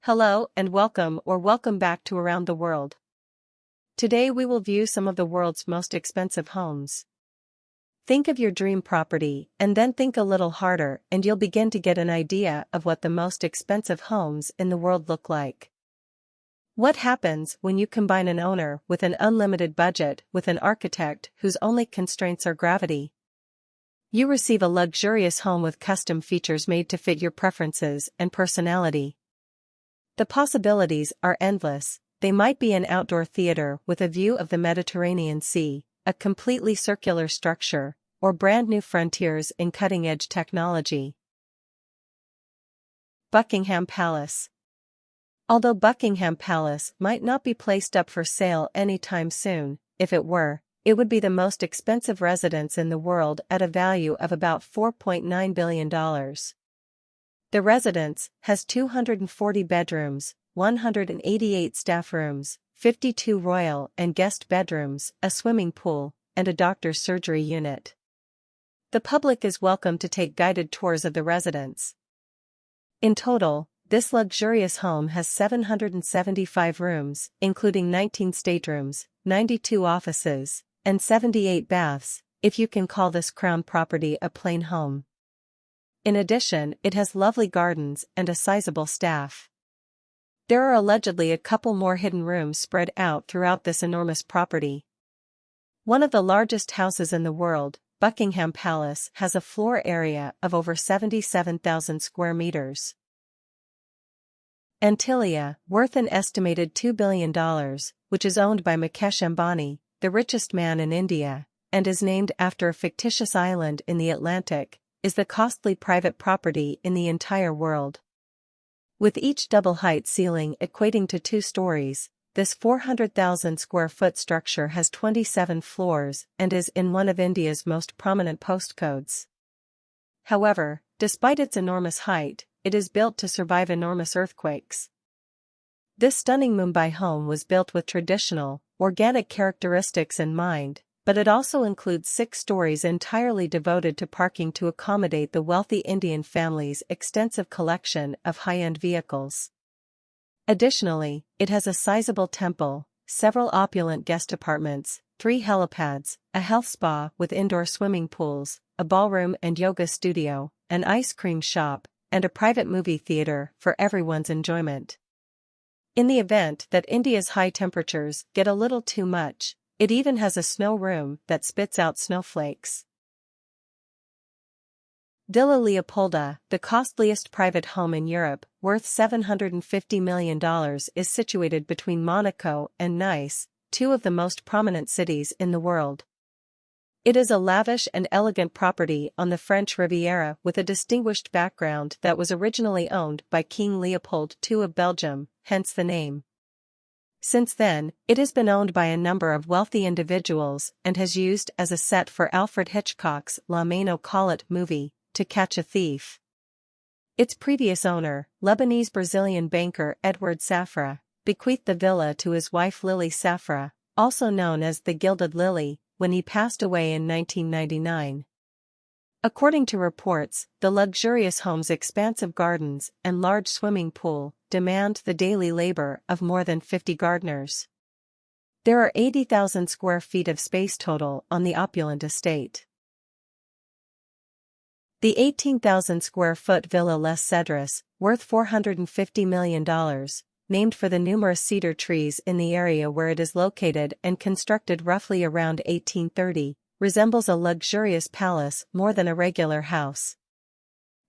Hello and welcome back to Around the World. Today we will view some of the world's most expensive homes. Think of your dream property and then think a little harder and you'll begin to get an idea of what the most expensive homes in the world look like. What happens when you combine an owner with an unlimited budget with an architect whose only constraints are gravity? You receive a luxurious home with custom features made to fit your preferences and personality. The possibilities are endless. They might be an outdoor theater with a view of the Mediterranean Sea, a completely circular structure, or brand new frontiers in cutting-edge technology. Buckingham Palace. Although Buckingham Palace might not be placed up for sale anytime soon, if it were, it would be the most expensive residence in the world at a value of about $4.9 billion. The residence has 240 bedrooms, 188 staff rooms, 52 royal and guest bedrooms, a swimming pool, and a doctor's surgery unit. The public is welcome to take guided tours of the residence. In total, this luxurious home has 775 rooms, including 19 staterooms, 92 offices, and 78 baths, if you can call this crown property a plain home. In addition, it has lovely gardens and a sizable staff. There are allegedly a couple more hidden rooms spread out throughout this enormous property. One of the largest houses in the world, Buckingham Palace, has a floor area of over 77,000 square meters. Antilia, worth an estimated $2 billion, which is owned by Mukesh Ambani, the richest man in India, and is named after a fictitious island in the Atlantic, is the costly private property in the entire world. With each double-height ceiling equating to 2 stories, this 400,000 square foot structure has 27 floors and is in one of India's most prominent postcodes. However, despite its enormous height, it is built to survive enormous earthquakes. This stunning Mumbai home was built with traditional, organic characteristics in mind, but it also includes 6 stories entirely devoted to parking to accommodate the wealthy Indian family's extensive collection of high-end vehicles. Additionally, it has a sizable temple, several opulent guest apartments, 3 helipads, a health spa with indoor swimming pools, a ballroom and yoga studio, an ice cream shop, and a private movie theater for everyone's enjoyment. In the event that India's high temperatures get a little too much, it even has a snow room that spits out snowflakes. Villa Leopolda, the costliest private home in Europe, worth $750 million, is situated between Monaco and Nice, 2 of the most prominent cities in the world. It is a lavish and elegant property on the French Riviera with a distinguished background that was originally owned by King Leopold II of Belgium, hence the name. Since then, it has been owned by a number of wealthy individuals and has used as a set for Alfred Hitchcock's La Main au Collet movie, To Catch a Thief. Its previous owner, Lebanese-Brazilian banker Edward Safra, bequeathed the villa to his wife Lily Safra, also known as the Gilded Lily, when he passed away in 1999. According to reports, the luxurious home's expansive gardens and large swimming pool demand the daily labor of more than 50 gardeners. There are 80,000 square feet of space total on the opulent estate. The 18,000 square foot Villa Les Cedres, worth $450 million, named for the numerous cedar trees in the area where it is located and constructed roughly around 1830, resembles a luxurious palace more than a regular house.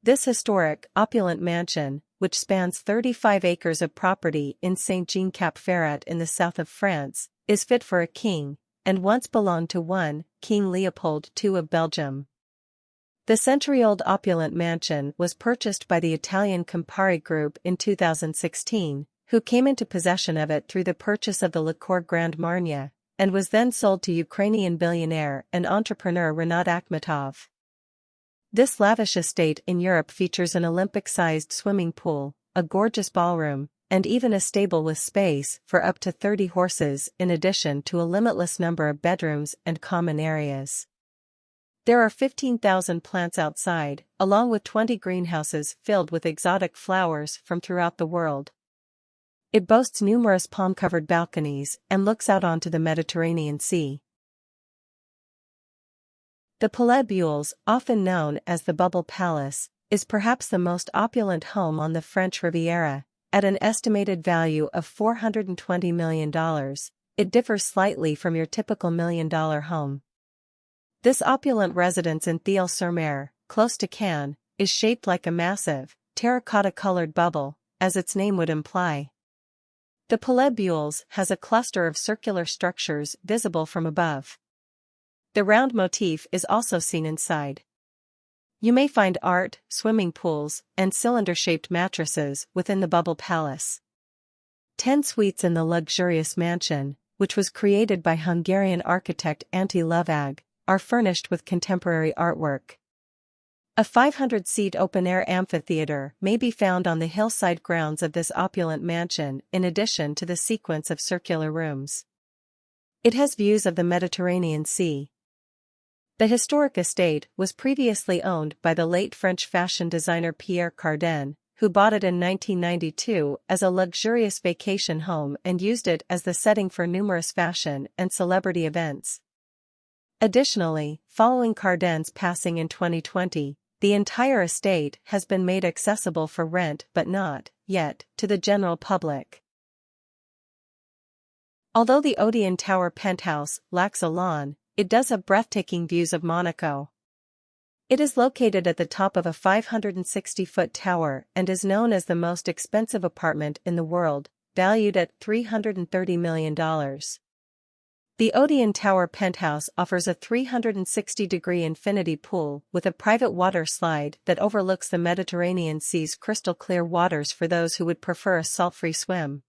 This historic, opulent mansion, which spans 35 acres of property in Saint-Jean-Cap-Ferrat in the south of France, is fit for a king, and once belonged to one, King Leopold II of Belgium. The century-old opulent mansion was purchased by the Italian Campari Group in 2016, who came into possession of it through the purchase of the Liqueur Grand Marnier, and was then sold to Ukrainian billionaire and entrepreneur Rinat Akhmetov. This lavish estate in Europe features an Olympic-sized swimming pool, a gorgeous ballroom, and even a stable with space for up to 30 horses in addition to a limitless number of bedrooms and common areas. There are 15,000 plants outside, along with 20 greenhouses filled with exotic flowers from throughout the world. It boasts numerous palm-covered balconies and looks out onto the Mediterranean Sea. The Palais Buelles, often known as the Bubble Palace, is perhaps the most opulent home on the French Riviera. At an estimated value of $420 million, it differs slightly from your typical million-dollar home. This opulent residence in Theil-sur-Mer, close to Cannes, is shaped like a massive, terracotta-colored bubble, as its name would imply. The Palais Buelles has a cluster of circular structures visible from above. The round motif is also seen inside. You may find art, swimming pools, and cylinder-shaped mattresses within the Bubble Palace. 10 suites in the luxurious mansion, which was created by Hungarian architect Antti Lovag, are furnished with contemporary artwork. A 500-seat open-air amphitheater may be found on the hillside grounds of this opulent mansion in addition to the sequence of circular rooms. It has views of the Mediterranean Sea. The historic estate was previously owned by the late French fashion designer Pierre Cardin, who bought it in 1992 as a luxurious vacation home and used it as the setting for numerous fashion and celebrity events. Additionally, following Cardin's passing in 2020, the entire estate has been made accessible for rent but not, yet, to the general public. Although the Odeon Tower penthouse lacks a lawn, it does have breathtaking views of Monaco. It is located at the top of a 560-foot tower and is known as the most expensive apartment in the world, valued at $330 million. The Odeon Tower penthouse offers a 360-degree infinity pool with a private water slide that overlooks the Mediterranean Sea's crystal-clear waters for those who would prefer a salt-free swim.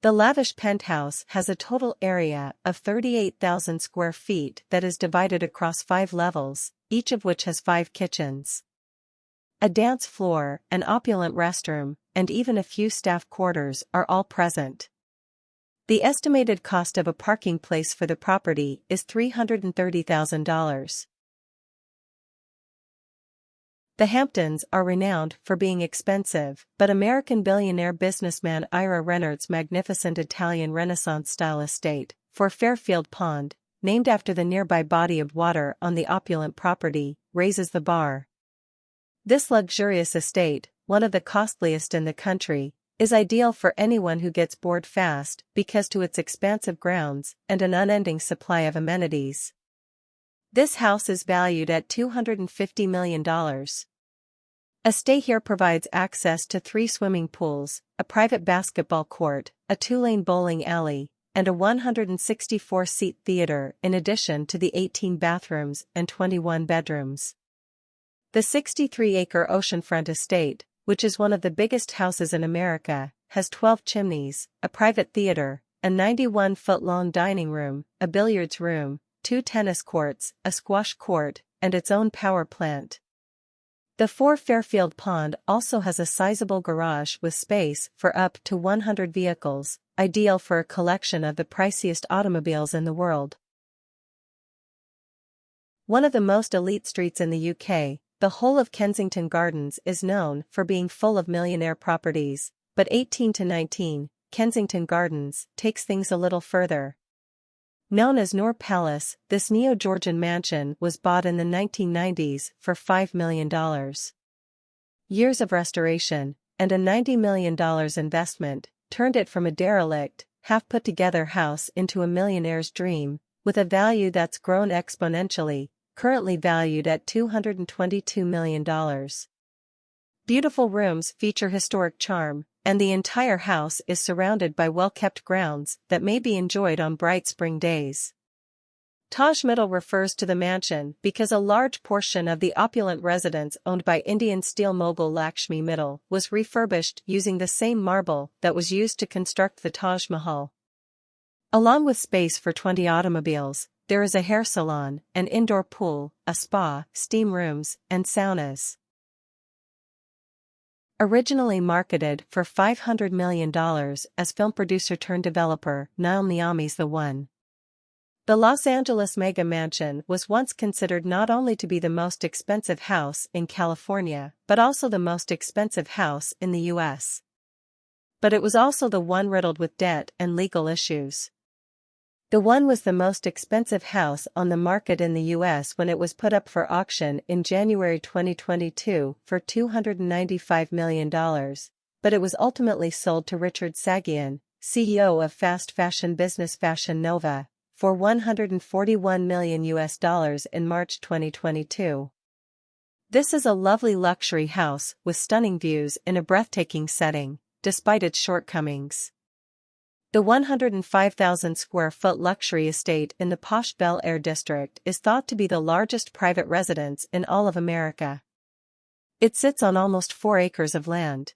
The lavish penthouse has a total area of 38,000 square feet that is divided across 5 levels, each of which has 5 kitchens. A dance floor, an opulent restroom, and even a few staff quarters are all present. The estimated cost of a parking place for the property is $330,000. The Hamptons are renowned for being expensive, but American billionaire businessman Ira Rennert's magnificent Italian Renaissance-style estate, for Fairfield Pond, named after the nearby body of water on the opulent property, raises the bar. This luxurious estate, one of the costliest in the country, is ideal for anyone who gets bored fast because to its expansive grounds and an unending supply of amenities. This house is valued at $250 million. A stay here provides access to 3 swimming pools, a private basketball court, a 2-lane bowling alley, and a 164-seat theater in addition to the 18 bathrooms and 21 bedrooms. The 63-acre oceanfront estate, which is one of the biggest houses in America, has 12 chimneys, a private theater, a 91-foot-long dining room, a billiards room, 2 tennis courts, a squash court, and its own power plant. The 4 Fairfield Pond also has a sizable garage with space for up to 100 vehicles, ideal for a collection of the priciest automobiles in the world. One of the most elite streets in the UK, the whole of Kensington Gardens is known for being full of millionaire properties, but 18 to 19, Kensington Gardens takes things a little further. Known as Noor Palace, this neo-Georgian mansion was bought in the 1990s for $5 million. Years of restoration, and a $90 million investment, turned it from a derelict, half-put-together house into a millionaire's dream, with a value that's grown exponentially, currently valued at $222 million. Beautiful rooms feature historic charm, and the entire house is surrounded by well-kept grounds that may be enjoyed on bright spring days. Taj Mahal refers to the mansion because a large portion of the opulent residence owned by Indian steel mogul Lakshmi Mittal was refurbished using the same marble that was used to construct the Taj Mahal. Along with space for 20 automobiles, there is a hair salon, an indoor pool, a spa, steam rooms, and saunas. Originally marketed for $500 million as film producer turned developer Niall Niami's The One. The Los Angeles mega mansion was once considered not only to be the most expensive house in California but also the most expensive house in the U.S. But it was also the one riddled with debt and legal issues. The one was the most expensive house on the market in the US when it was put up for auction in January 2022 for $295 million, but it was ultimately sold to Richard Sagian, CEO of fast fashion business Fashion Nova, for $141 million in March 2022. This is a lovely luxury house with stunning views in a breathtaking setting, despite its shortcomings. The 105,000 square foot luxury estate in the posh Bel Air district is thought to be the largest private residence in all of America. It sits on almost 4 acres of land.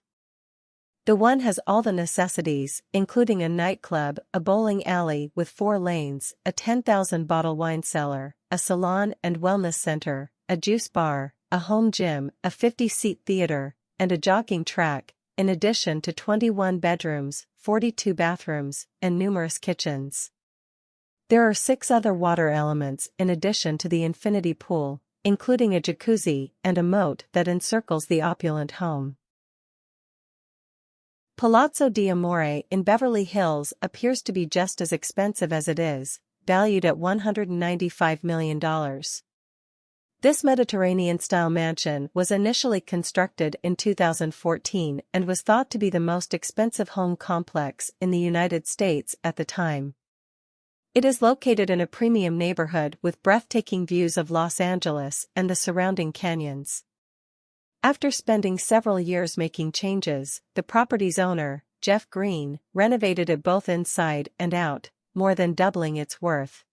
The one has all the necessities, including a nightclub, a bowling alley with 4 lanes, a 10,000-bottle wine cellar, a salon and wellness center, a juice bar, a home gym, a 50-seat theater, and a jogging track, in addition to 21 bedrooms, 42 bathrooms, and numerous kitchens. There are 6 other water elements in addition to the infinity pool, including a jacuzzi and a moat that encircles the opulent home. Palazzo d'Amore in Beverly Hills appears to be just as expensive as it is, valued at $195 million. This Mediterranean-style mansion was initially constructed in 2014 and was thought to be the most expensive home complex in the United States at the time. It is located in a premium neighborhood with breathtaking views of Los Angeles and the surrounding canyons. After spending several years making changes, the property's owner, Jeff Green, renovated it both inside and out, more than doubling its worth.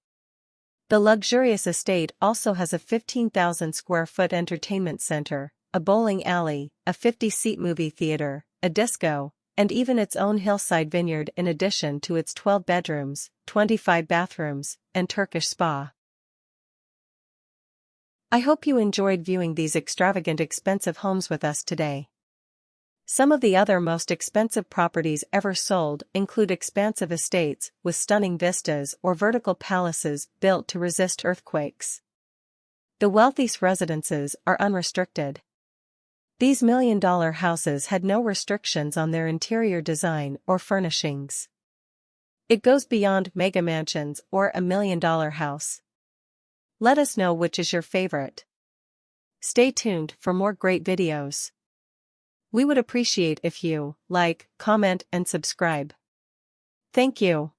The luxurious estate also has a 15,000 square foot entertainment center, a bowling alley, a 50-seat movie theater, a disco, and even its own hillside vineyard in addition to its 12 bedrooms, 25 bathrooms, and Turkish spa. I hope you enjoyed viewing these extravagant expensive homes with us today. Some of the other most expensive properties ever sold include expansive estates with stunning vistas or vertical palaces built to resist earthquakes. The wealthiest residences are unrestricted. These million-dollar houses had no restrictions on their interior design or furnishings. It goes beyond mega mansions or a million-dollar house. Let us know which is your favorite. Stay tuned for more great videos. We would appreciate if you like, comment, and subscribe. Thank you.